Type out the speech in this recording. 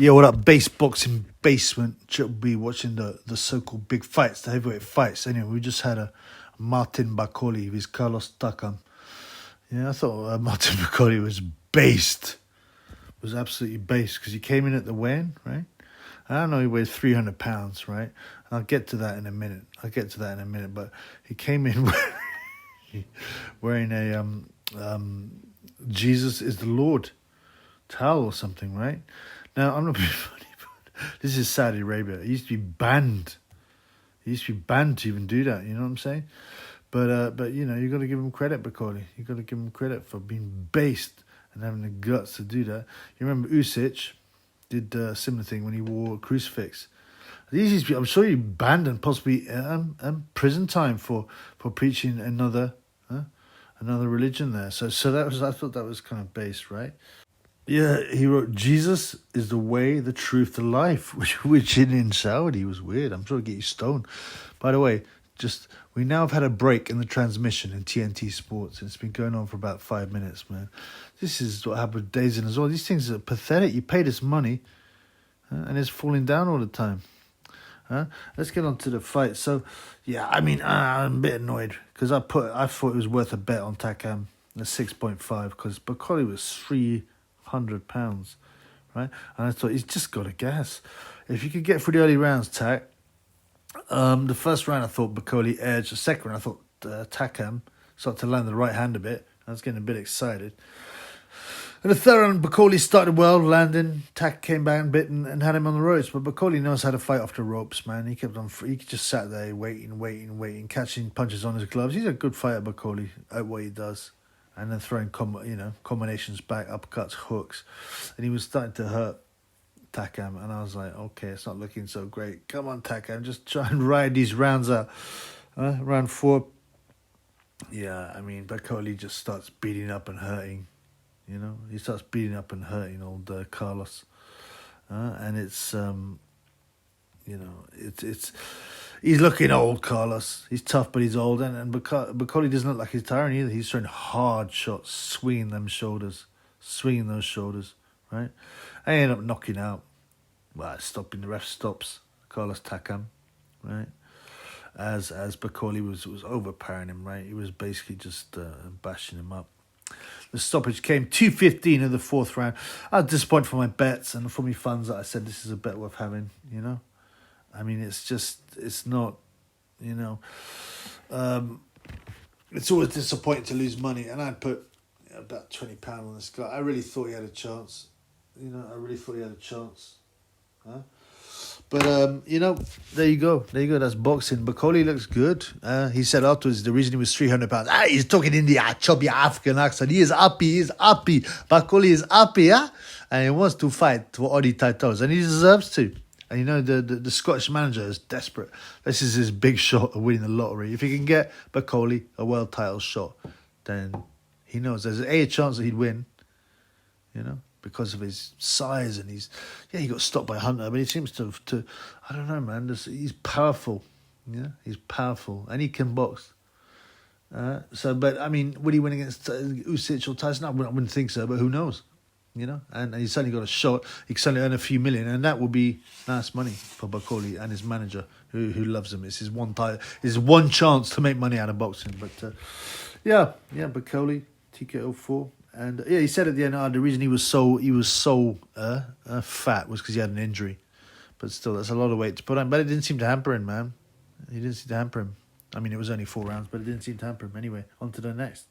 Yeah, what up, base boxing basement? Should be watching the so-called big fights, the heavyweight fights. Anyway, we just had a Martin Bakole with Carlos Takam. Yeah, I thought Martin Bakole was based, was absolutely based because he came in at the weigh-in, right? I don't know, he weighs 300 pounds, right? And I'll get to that in a minute. But he came in wearing a Jesus is the Lord towel or something, right? Now, I'm not being funny, but this is Saudi Arabia. It used to be banned. It used to be banned to even do that, you know what I'm saying? But you know, you got to give him credit, Bakole. You got to give him credit for being based and having the guts to do that. You remember Usyk did a similar thing when he wore a crucifix. These used to be, I'm sure he banned and possibly prison time for preaching another religion there. So that was, I thought that was kind of based, right? Yeah, he wrote, Jesus is the way, the truth, the life, which in Saudi was weird. I'm sure it'll get you stoned. By the way, we now have had a break in the transmission in TNT Sports. It's been going on for about 5 minutes, man. This is what happened with Days in as well. These things are pathetic. You pay this money, and it's falling down all the time. Let's get on to the fight. So, yeah, I mean, I'm a bit annoyed because I thought it was worth a bet on Takam, the 6.5, because Bakole was £300, right? And I thought he's just got a gas. If you could get through the early rounds, Tak. The first round I thought Bakole edged. The second round I thought Takam started to land the right hand a bit. I was getting a bit excited. And the third round, Bakole started well, landing. Tak came back a bit and had him on the ropes. But Bakole knows how to fight off the ropes, man. He just sat there waiting, catching punches on his gloves. He's a good fighter, Bakole, at what he does. And then throwing combinations back, uppercuts, hooks. And he was starting to hurt Takam. And I was like, okay, it's not looking so great. Come on, Takam, just try and ride these rounds out. Round 4. Yeah, I mean, Bakole just starts beating up and hurting. You know, he starts beating up and hurting old Carlos. And it's, it's he's looking old, Carlos. He's tough, but he's old. And Bakole doesn't look like he's tiring either. He's throwing hard shots, swinging those shoulders, right? I end up knocking out. Well, stopping, the ref stops Carlos Takam, right? As Bakole was overpowering him, right? He was basically just bashing him up. The stoppage came 2:15 of the fourth round. I was disappointed for my bets and for my funds that I said this is a bet worth having, you know. I mean, it's not, you know. It's always disappointing to lose money. And I'd put about £20 on this guy. I really thought he had a chance. You know, Huh? But, there you go. That's boxing. Bakole looks good. He said afterwards the reason he was £300. He's talking in the chubby African accent. He is happy. Bakole is happy, yeah? And he wants to fight for all the titles. And he deserves to. And, you know, the Scottish manager is desperate. This is his big shot of winning the lottery. If he can get Bakole a world title shot, then he knows there's a chance that he'd win, you know, because of his size and he got stopped by Hunter, but he seems to I don't know, man. He's powerful, yeah. He's powerful and he can box. But I mean, would he win against Usyk or Tyson? I wouldn't think so, but who knows, you know? And he's certainly got a shot. He can certainly earn a few million, and that will be nice money for Bakole and his manager, who loves him. It's his one chance to make money out of boxing. But Bakole, TKO 4. And he said at the end, the reason he was so fat was because he had an injury. But still, that's a lot of weight to put on. But it didn't seem to hamper him, man. I mean, it was only 4 rounds, but it didn't seem to hamper him. Anyway, on to the next.